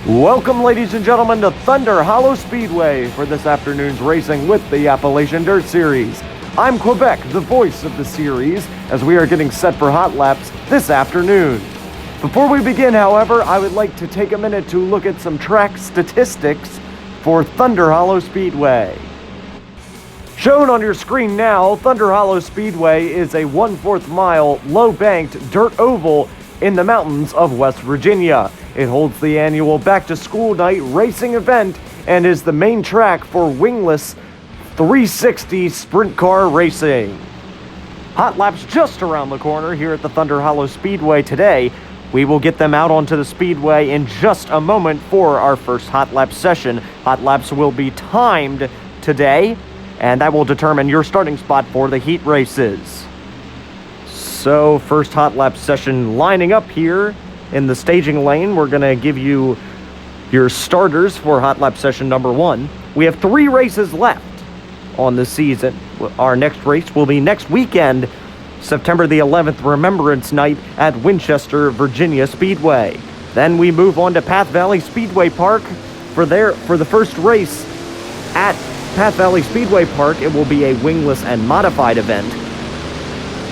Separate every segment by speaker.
Speaker 1: Welcome, ladies and gentlemen, to Thunder Hollow Speedway for this afternoon's racing with the Appalachian Dirt Series. I'm Quebec, the voice of the series, as we are getting set for hot laps this afternoon. Before we begin, however, I would like to take a minute to look at some track statistics for Thunder Hollow Speedway. Shown on your screen now, Thunder Hollow Speedway is a 1/4 mile, low-banked dirt oval in the mountains of West Virginia. It holds the annual back-to-school night racing event and is the main track for wingless 360 sprint car racing. Hot laps just around the corner here at the Thunder Hollow Speedway today. We will get them out onto the speedway in just a moment for our first hot lap session. Hot laps will be timed today, and that will determine your starting spot for the heat races. So, first hot lap session lining up here in the staging lane. We're going to give you your starters for hot lap session number 1. We have 3 races left on the season. Our next race will be next weekend, September the 11th, Remembrance Night at Winchester, Virginia Speedway. Then we move on to Path Valley Speedway Park for the first race at Path Valley Speedway Park. It will be a wingless and modified event.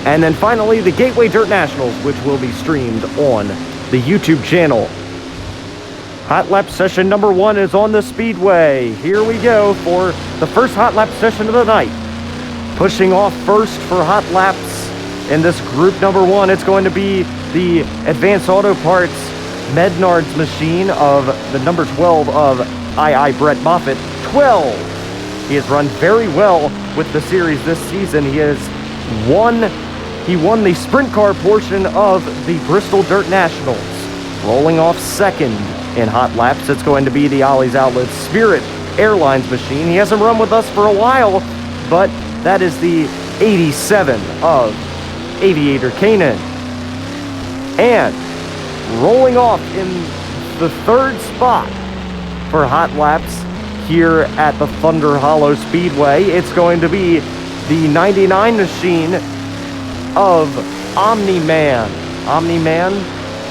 Speaker 1: And then finally, the Gateway Dirt Nationals, which will be streamed on the YouTube channel. Hot lap session number 1 is on the speedway. Here we go for the first hot lap session of the night. Pushing off first for hot laps in this group number 1, it's going to be the Advanced Auto Parts Mednard's machine of the number 12 of Brett Moffitt. 12! He has run very well with the series this season. He won the sprint car portion of the Bristol Dirt Nationals. Rolling off second in hot laps, it's going to be the Ollie's Outlet Spirit Airlines machine. He hasn't run with us for a while, but that is the 87 of Aviator Kanan. And rolling off in the third spot for hot laps here at the Thunder Hollow Speedway, it's going to be the 99 machine of Omni-Man. Omni-Man,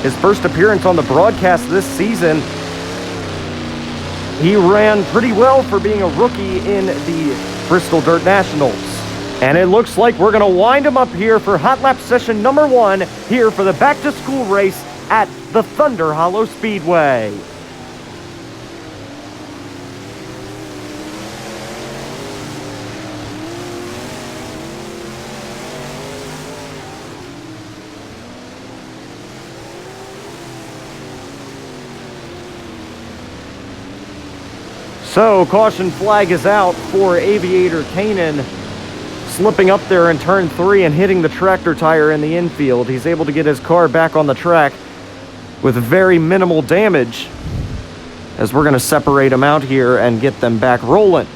Speaker 1: his first appearance on the broadcast this season. He ran pretty well for being a rookie in the Bristol Dirt Nationals. And it looks like we're going to wind him up here for hot lap session number 1 here for the back-to-school race at the Thunder Hollow Speedway. So, caution flag is out for Aviator Kanan, slipping up there in turn 3 and hitting the tractor tire in the infield. He's able to get his car back on the track with very minimal damage, as we're going to separate them out here and get them back rolling.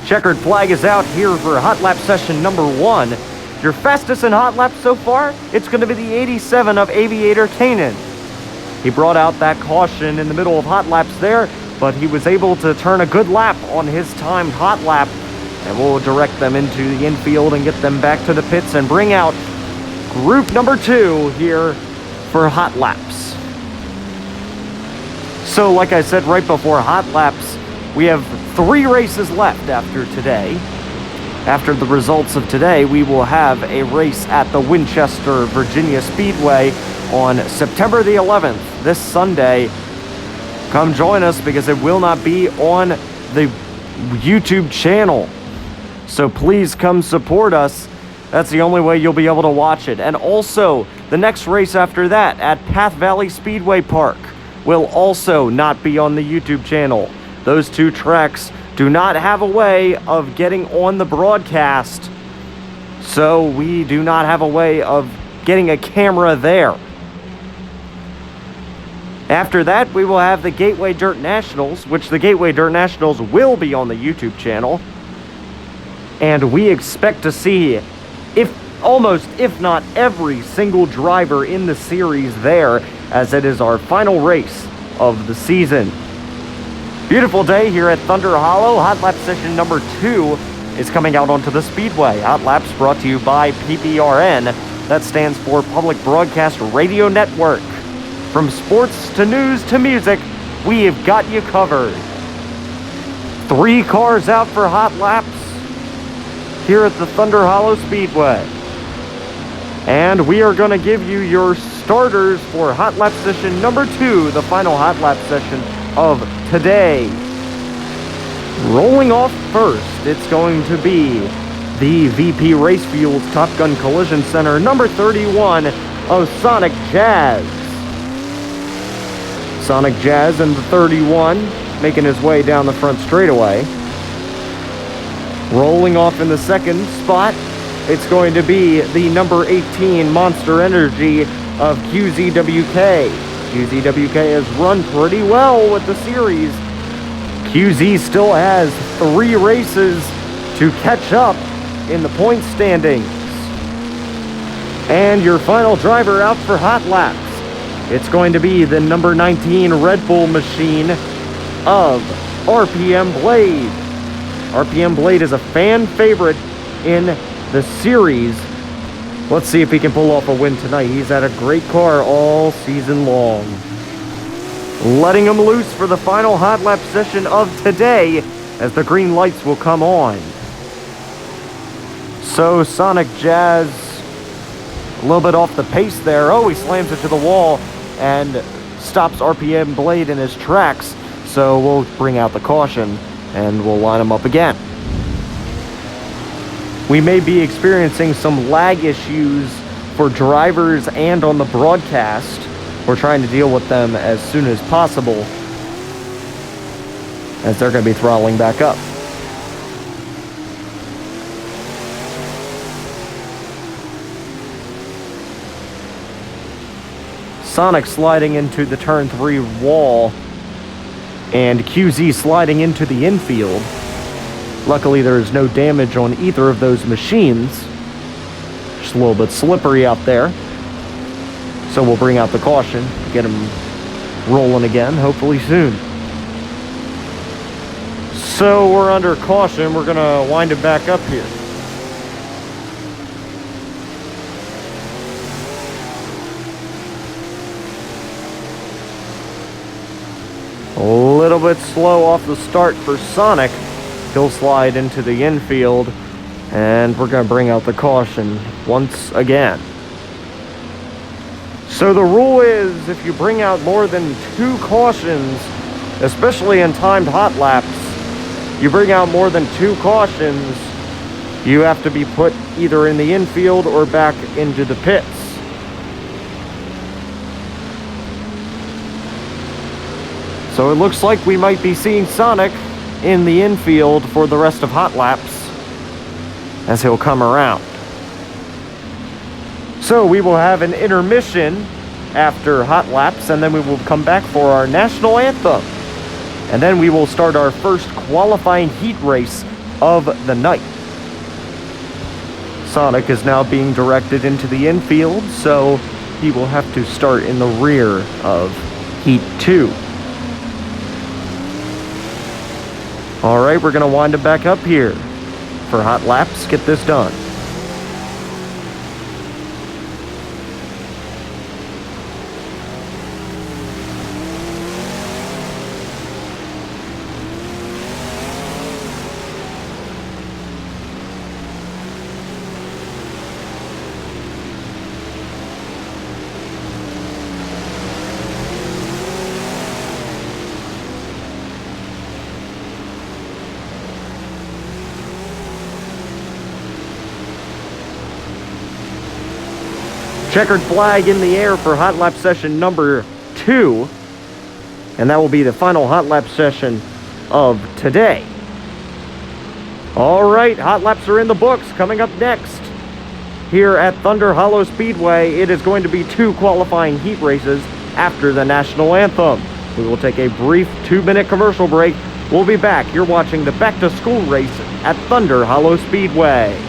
Speaker 1: Checkered flag is out here for hot lap session number 1. Your fastest in hot laps so far, it's going to be the 87 of Aviator Kanan. He brought out that caution in the middle of hot laps there, but he was able to turn a good lap on his timed hot lap, and we'll direct them into the infield and get them back to the pits and bring out group number 2 here for hot laps. So like I said right before hot laps, we have 3 races left after today. After the results of today, we will have a race at the Winchester, Virginia Speedway on September the 11th, this Sunday. Come join us because it will not be on the YouTube channel. So please come support us. That's the only way you'll be able to watch it. And also, the next race after that at Path Valley Speedway Park will also not be on the YouTube channel. Those 2 tracks do not have a way of getting on the broadcast, so we do not have a way of getting a camera there. After that, we will have the Gateway Dirt Nationals, which the Gateway Dirt Nationals will be on the YouTube channel. And we expect to see if not every single driver in the series there, as it is our final race of the season. Beautiful day here at Thunder Hollow. Hot Lap Session number 2 is coming out onto the Speedway. Hot Laps brought to you by PBRN. That stands for Public Broadcast Radio Network. From sports to news to music, we have got you covered. 3 cars out for hot laps here at the Thunder Hollow Speedway. And we are going to give you your starters for Hot Lap Session number 2, the final Hot Lap Session of today. Rolling off first, it's going to be the VP Race Fuels Top Gun Collision Center, number 31 of Sonic Jazz. Sonic Jazz in the 31, making his way down the front straightaway. Rolling off in the second spot, it's going to be the number 18 Monster Energy of QZWK. QZWK has run pretty well with the series. QZ still has 3 races to catch up in the point standings. And your final driver out for hot laps, it's going to be the number 19 Red Bull machine of RPM Blade. RPM Blade is a fan favorite in the series. Let's see if he can pull off a win tonight. He's had a great car all season long. Letting him loose for the final hot lap session of today as the green lights will come on. So Sonic Jazz a little bit off the pace there. Oh, he slams it to the wall and stops RPM Blade in his tracks. So we'll bring out the caution and we'll line him up again. We may be experiencing some lag issues for drivers and on the broadcast. We're trying to deal with them as soon as possible, as they're going to be throttling back up. Sonic sliding into the turn 3 wall, and QZ sliding into the infield. Luckily, there is no damage on either of those machines. Just a little bit slippery out there. So we'll bring out the caution, get him rolling again, hopefully soon. So we're under caution. We're going to wind it back up here. A little bit slow off the start for Sonic. He'll slide into the infield, and we're going to bring out the caution once again. So the rule is, if you bring out more than 2 cautions, especially in timed hot laps, you bring out more than 2 cautions, you have to be put either in the infield or back into the pits. So it looks like we might be seeing Sonic in the infield for the rest of hot laps as he'll come around. So we will have an intermission after hot laps, and then we will come back for our national anthem. And then we will start our first qualifying heat race of the night. Sonic is now being directed into the infield, so he will have to start in the rear of Heat 2. All right, we're going to wind it back up here for hot laps. Get this done. Checkered flag in the air for hot lap session number 2. And that will be the final hot lap session of today. All right, hot laps are in the books. Coming up next here at Thunder Hollow Speedway, it is going to be 2 qualifying heat races after the national anthem. We will take a brief 2-minute commercial break. We'll be back. You're watching the back to school race at Thunder Hollow Speedway.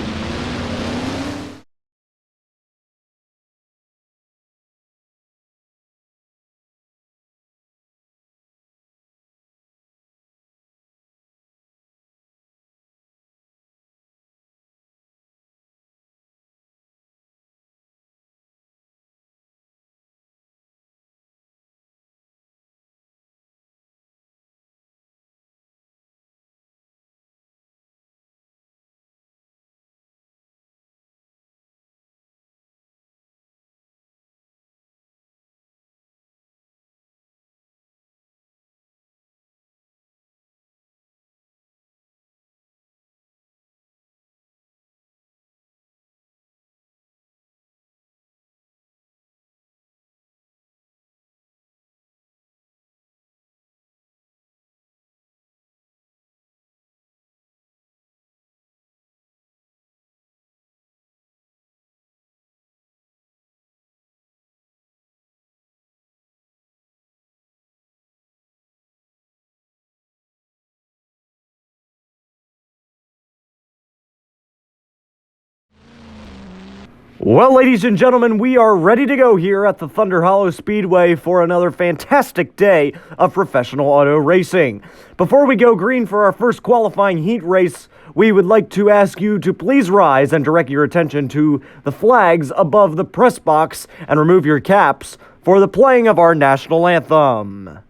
Speaker 1: Well, ladies and gentlemen, we are ready to go here at the Thunder Hollow Speedway for another fantastic day of professional auto racing. Before we go green for our first qualifying heat race, we would like to ask you to please rise and direct your attention to the flags above the press box and remove your caps for the playing of our national anthem.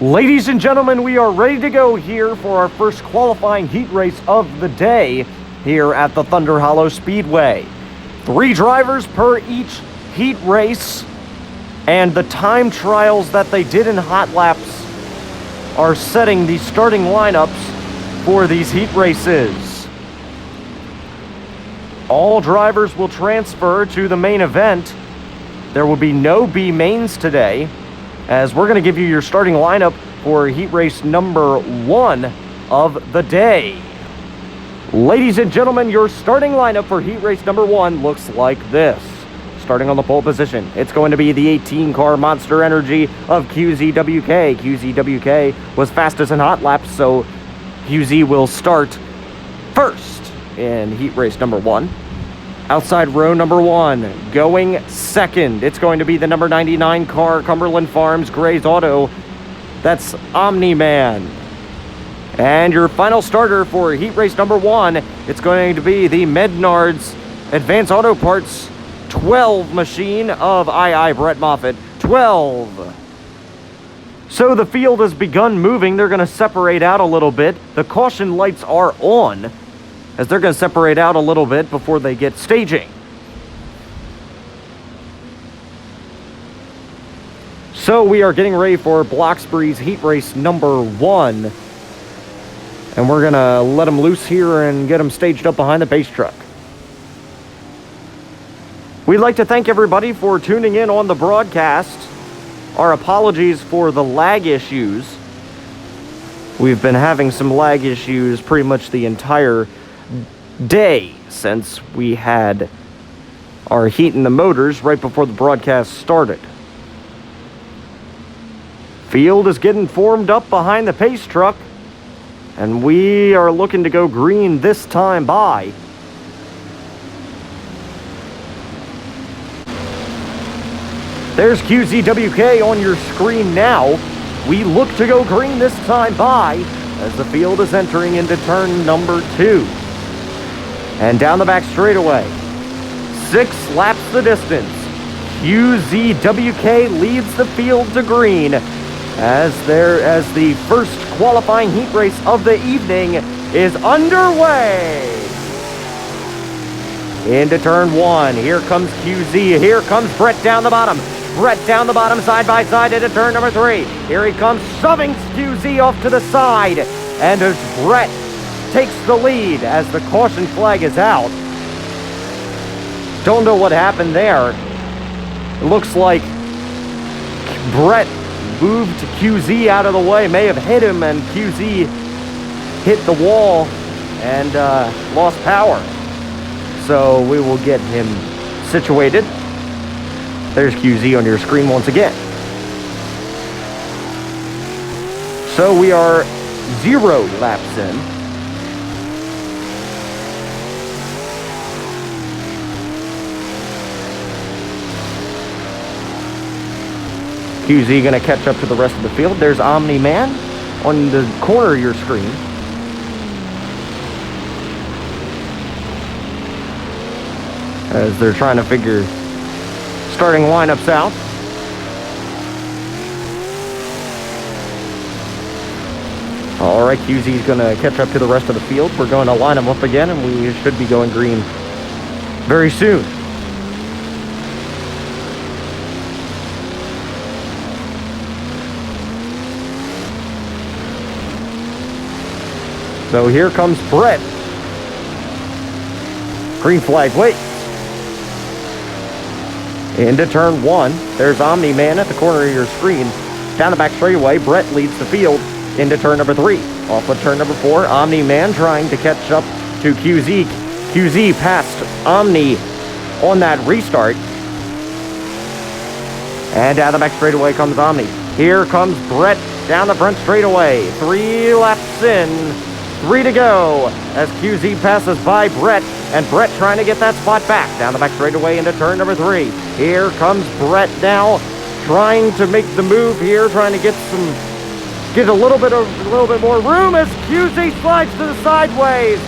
Speaker 1: Ladies and gentlemen, we are ready to go here for our first qualifying heat race of the day here at the Thunder Hollow Speedway. 3 drivers per each heat race, and the time trials that they did in hot laps are setting the starting lineups for these heat races. All drivers will transfer to the main event. There will be no B mains today, as we're going to give you your starting lineup for heat race number 1 of the day. Ladies and gentlemen, your starting lineup for heat race number 1 looks like this. starting on the pole position. It's going to be the 18-car Monster Energy of QZWK. QZWK was fastest in hot laps, so QZ will start first in heat race number 1. Outside row number 1, going second. It's going to be the number 99 car, Cumberland Farms Gray's Auto. That's Omni-Man. And your final starter for heat race number 1, it's going to be the Mednards Advanced Auto Parts 12 machine of Brett Moffitt. 12. So the field has begun moving. They're going to separate out a little bit. The caution lights are on, as they're going to separate out a little bit before they get staging. So we are getting ready for Bloxbury's heat race number 1. And we're going to let them loose here and get them staged up behind the base truck. We'd like to thank everybody for tuning in on the broadcast. Our apologies for the lag issues. We've been having some lag issues pretty much the entire day since we had our heat in the motors right before the broadcast started. Field is getting formed up behind the pace truck, and we are looking to go green this time by. There's QZWK on your screen now. We look to go green this time by as the field is entering into turn number 2. And down the back straightaway, 6 laps the distance. QZWK leads the field to green as the first qualifying heat race of the evening is underway. Into turn 1. Here comes QZ. Here comes Brett down the bottom. Brett down the bottom, side by side into turn number 3. Here he comes, shoving QZ off to the side. And as Brett takes the lead as the caution flag is out. Don't know what happened there. It looks like Brett moved QZ out of the way, may have hit him, and QZ hit the wall and lost power. So we will get him situated. There's QZ on your screen once again. So we are 0 laps in. QZ going to catch up to the rest of the field. There's Omni-Man on the corner of your screen. As they're trying to figure starting lineups out. All right, QZ's going to catch up to the rest of the field. We're going to line them up again, and we should be going green very soon. So here comes Brett. Green flag waits. Into turn 1. There's Omni-Man at the corner of your screen. Down the back straightaway, Brett leads the field into turn number 3. Off of turn number 4, Omni-Man trying to catch up to QZ. QZ passed Omni on that restart. And down the back straightaway comes Omni. Here comes Brett down the front straightaway. 3 laps in. 3 to go as QZ passes by Brett, and Brett trying to get that spot back. Down the back straightaway into turn number 3. Here comes Brett now, trying to make the move here, trying to get a little bit more room as QZ slides to the sideways.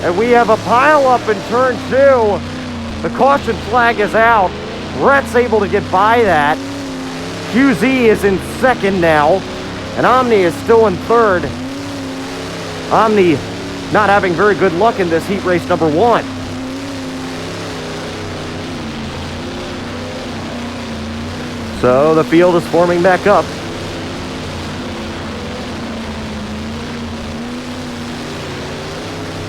Speaker 1: And we have a pile up in turn 2. The caution flag is out. Brett's able to get by that. QZ is in second now, and Omni is still in third. Omni not having very good luck in this heat race number 1. So the field is forming back up.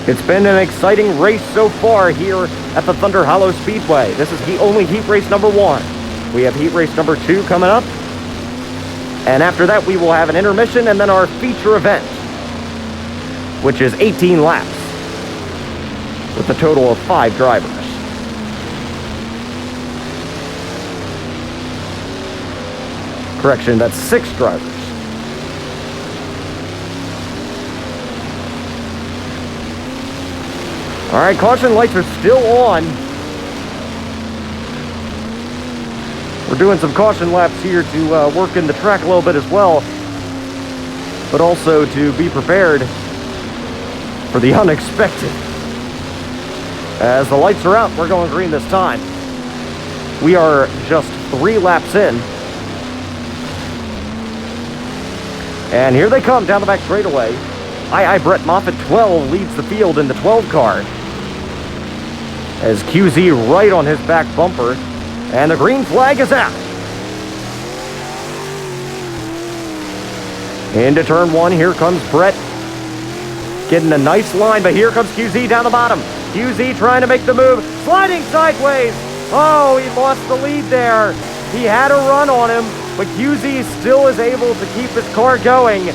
Speaker 1: It's been an exciting race so far here at the Thunder Hollow Speedway. This is only heat race number 1. We have heat race number 2 coming up. And after that, we will have an intermission and then our feature event, which is 18 laps with a total of 5 drivers. Correction, that's 6 drivers. All right, caution lights are still on. We're doing some caution laps here to work in the track a little bit as well, but also to be prepared for the unexpected. As the lights are out, we're going green this time. We are just 3 laps in. And here they come down the back straightaway. Brett Moffitt 12 leads the field in the 12 car. As QZ right on his back bumper. And the green flag is out. Into turn 1, here comes Brett. Getting a nice line, but here comes QZ down the bottom. QZ trying to make the move, sliding sideways. Oh, he lost the lead there. He had a run on him, but QZ still is able to keep his car going.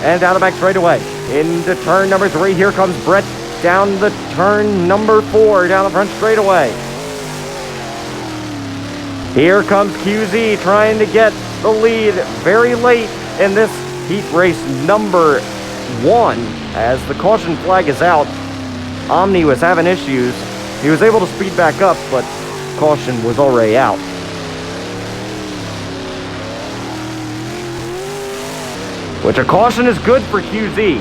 Speaker 1: And down the back straightaway. Into turn number 3, here comes Brett down the turn number 4, down the front straightaway. Here comes QZ trying to get the lead very late in this heat race number 1. As the caution flag is out, Omni was having issues. He was able to speed back up, but caution was already out. Which a caution is good for QZ.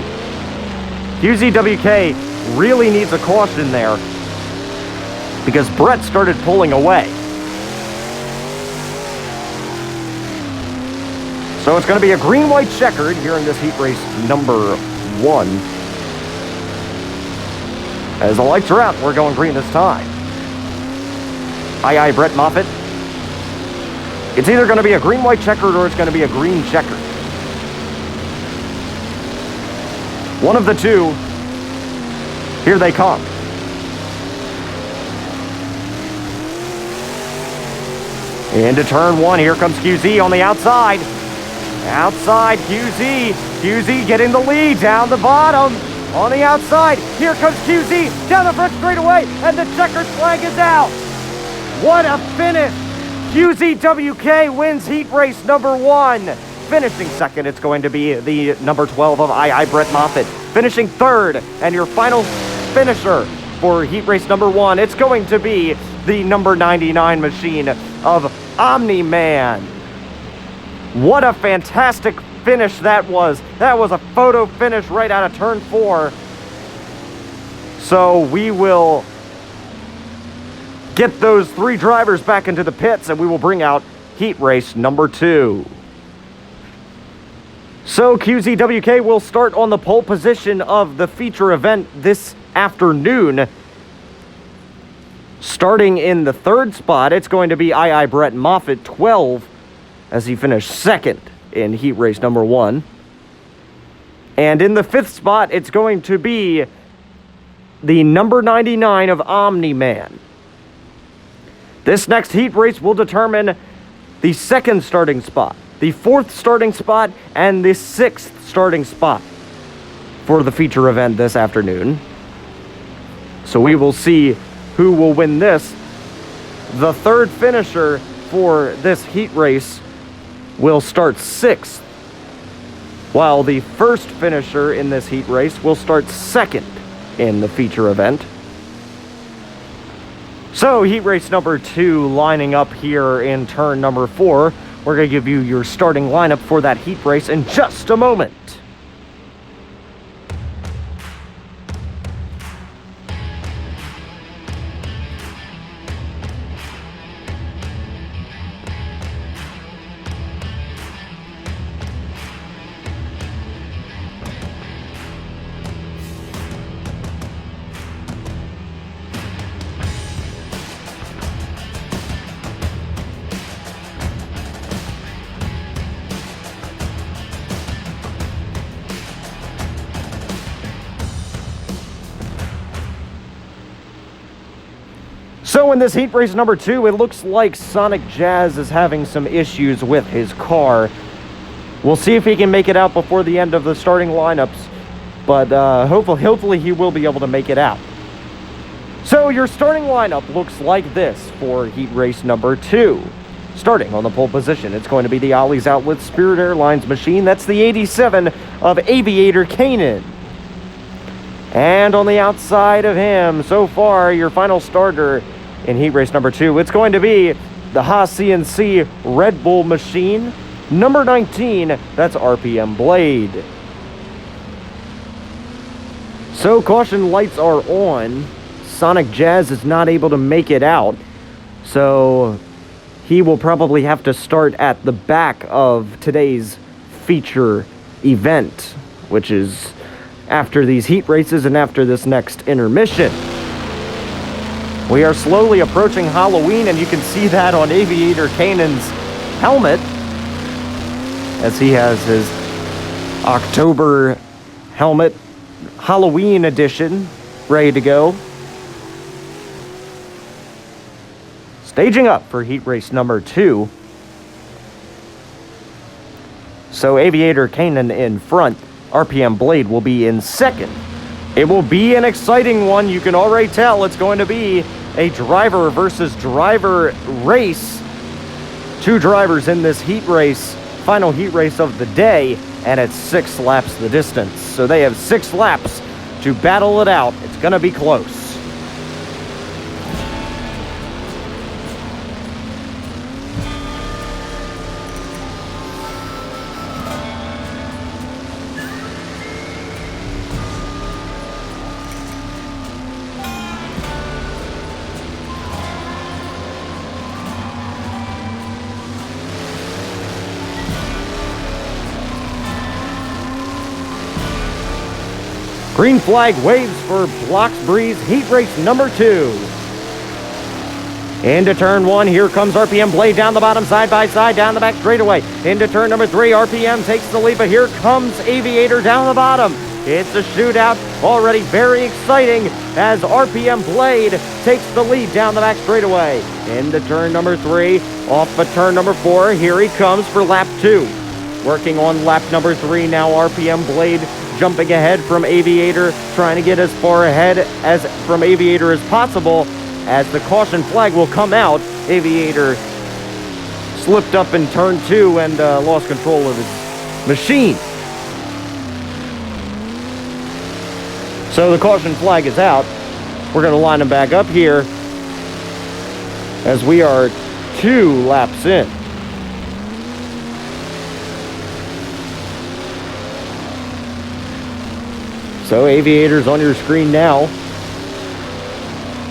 Speaker 1: QZWK really needs a caution there because Brett started pulling away. So it's going to be a green-white checkered here in this heat race number 1. As the lights are out, we're going green this time. Brett Moffitt. It's either going to be a green-white checkered or it's going to be a green checkered. One of the two. Here they come. Into turn 1, here comes QZ on the outside. Outside, QZ. QZ getting the lead down the bottom. On the outside, here comes QZ down the front straightaway, and the checkered flag is out. What a finish. QZWK wins heat race number 1. Finishing second, it's going to be the number 12 of Brett Moffitt. Finishing third, and your final finisher for heat race number 1, it's going to be the number 99 machine of Omni-Man. What a fantastic finish that was. That was a photo finish right out of turn 4. So we will get those 3 drivers back into the pits and we will bring out heat race number 2. So QZWK will start on the pole position of the feature event this afternoon. Starting in the 3rd spot, it's going to be Brett Moffitt 12 as he finished 2nd in heat race number 1. And in the 5th spot, it's going to be the number 99 of Omni-Man. This next heat race will determine the 2nd starting spot, the 4th starting spot, and the 6th starting spot for the feature event this afternoon. So we will see who will win this. The 3rd finisher for this heat race will start 6th, while the 1st finisher in this heat race will start 2nd in the feature event. So heat race number 2 lining up here in turn number 4. We're going to give you your starting lineup for that heat race in just a moment. So in this heat race number 2, it looks like Sonic Jazz is having some issues with his car. We'll see if he can make it out before the end of the starting lineups, but hopefully he will be able to make it out. So your starting lineup looks like this for heat race number 2. Starting on the pole position, it's going to be the Ollie's Outlet Spirit Airlines machine. That's the 87 of Aviator Kanan. And on the outside of him, so far, your final starter in heat race number 2, it's going to be the Haas CNC Red Bull machine, number 19, that's RPM Blade. So caution lights are on. Sonic Jazz is not able to make it out, so he will probably have to start at the back of today's feature event, which is after these heat races and after this next intermission. We are slowly approaching Halloween, and you can see that on Aviator Kanan's helmet, as he has his October helmet, Halloween edition, ready to go. Staging up for heat race number 2. So Aviator Kanan in front. RPM Blade will be in second. It will be an exciting one. You can already tell it's going to be a driver versus driver race. 2 drivers in this heat race, final heat race of the day, and it's 6 laps the distance. So they have 6 laps to battle it out. It's going to be close. Green flag waves for Blocks Breeze heat race number 2. Into turn 1, here comes RPM Blade down the bottom, side by side, down the back straightaway. Into turn number 3, RPM takes the lead, but here comes Aviator down the bottom. It's a shootout, already very exciting as RPM Blade takes the lead down the back straightaway. Into turn number 3, off of turn number 4, here he comes for lap 2. Working on lap number 3 now, RPM Blade jumping ahead from Aviator, trying to get as far ahead as from Aviator as possible. As the caution flag will come out, Aviator slipped up in turn 2 and lost control of his machine. So the caution flag is out. We're going to line him back up here as we are 2 laps in. So Aviator's on your screen now,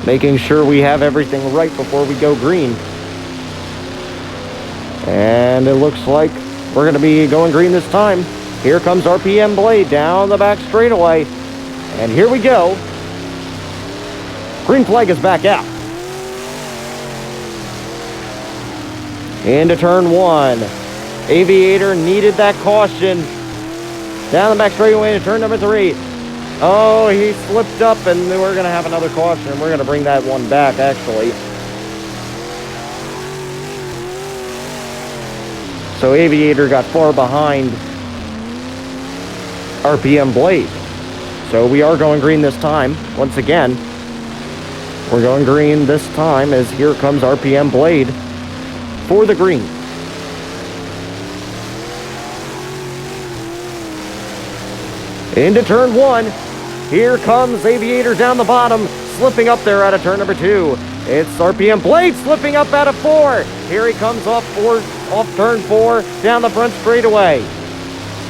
Speaker 1: making sure we have everything right before we go green. And it looks like we're going to be going green this time. Here comes RPM Blade down the back straightaway. And here we go. Green flag is back out. Into turn 1. Aviator needed that caution. Down the back straightaway into turn number 3. Oh, he slipped up, and we're going to have another caution, and we're going to bring that one back, actually. So Aviator got far behind RPM Blade. So we are going green this time. Once again, we're going green this time as here comes RPM Blade for the green. Into turn 1. Here comes Aviator down the bottom, slipping up there out of turn number 2. It's RPM Blade slipping up out of 4. Here he comes off turn 4, down the front straightaway.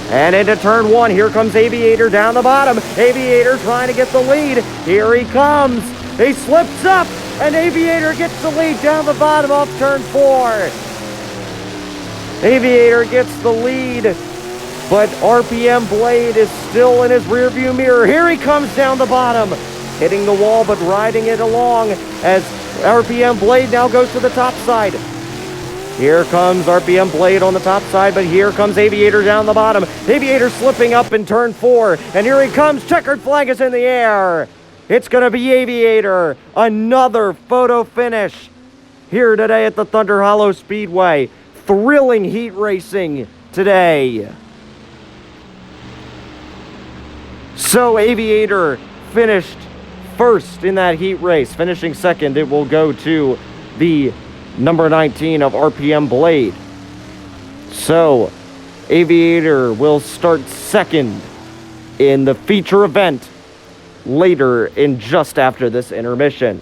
Speaker 1: And into turn 1, here comes Aviator down the bottom. Aviator trying to get the lead. Here he comes. He slips up, and Aviator gets the lead down the bottom off turn 4. Aviator gets the lead. But RPM Blade is still in his rearview mirror. Here he comes down the bottom, hitting the wall but riding it along as RPM Blade now goes to the top side. Here comes RPM Blade on the top side, but here comes Aviator down the bottom. Aviator slipping up in turn 4, and here he comes. Checkered flag is in the air. It's going to be Aviator. Another photo finish here today at the Thunder Hollow Speedway. Thrilling heat racing today. So Aviator finished first in that heat race. Finishing second, it will go to the number 19 of RPM Blade. So, Aviator will start second in the feature event later in just after this intermission.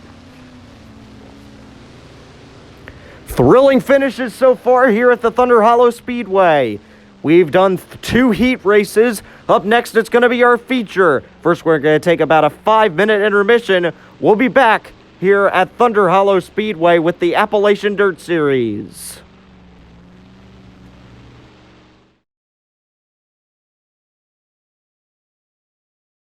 Speaker 1: Thrilling finishes so far here at the Thunder Hollow Speedway. We've done 2 heat races. Up next, it's going to be our feature. First, we're going to take about a 5-minute intermission. We'll be back here at Thunder Hollow Speedway with the Appalachian Dirt Series.